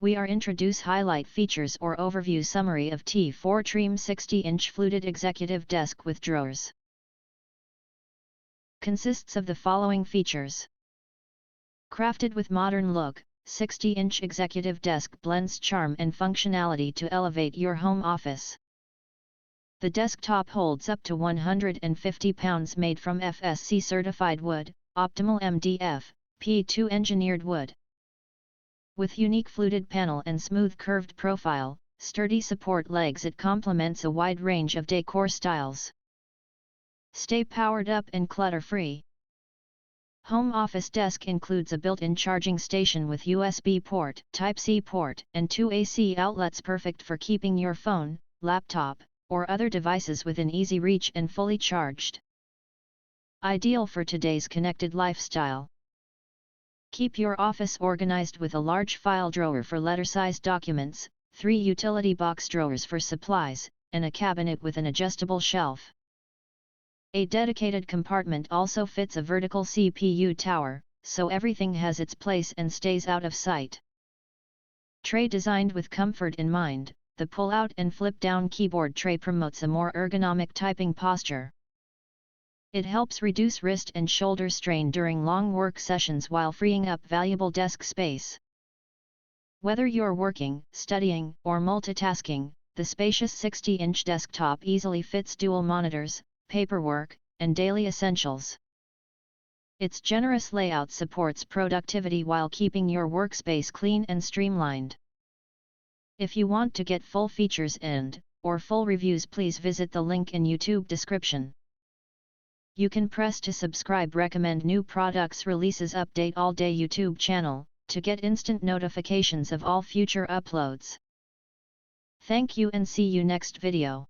we are introduce highlight features or overview summary of T4TREAM 60-inch fluted executive desk with drawers. Consists of the following features. Crafted with modern look, 60-inch executive desk blends charm and functionality to elevate your home office. The desktop holds up to 150 pounds, made from FSC certified wood, optimal MDF, P2 engineered wood. With unique fluted panel and smooth curved profile, sturdy support legs, it complements a wide range of decor styles. Stay powered up and clutter-free. Home office desk includes a built-in charging station with USB port, Type-C port, and 2 AC outlets, perfect for keeping your phone, laptop, or other devices within easy reach and fully charged. Ideal for today's connected lifestyle. Keep your office organized with a large file drawer for letter-sized documents, 3 utility box drawers for supplies, and a cabinet with an adjustable shelf. A dedicated compartment also fits a vertical CPU tower, so everything has its place and stays out of sight. Tray designed with comfort in mind, the pull-out and flip-down keyboard tray promotes a more ergonomic typing posture. It helps reduce wrist and shoulder strain during long work sessions while freeing up valuable desk space. Whether you're working, studying, or multitasking, the spacious 60-inch desktop easily fits dual monitors, paperwork, and daily essentials. Its generous layout supports productivity while keeping your workspace clean and streamlined. If you want to get full features or full reviews, please visit the link in YouTube description. You can press to subscribe, recommend new products releases, update all day YouTube channel, to get instant notifications of all future uploads. Thank you and see you next video.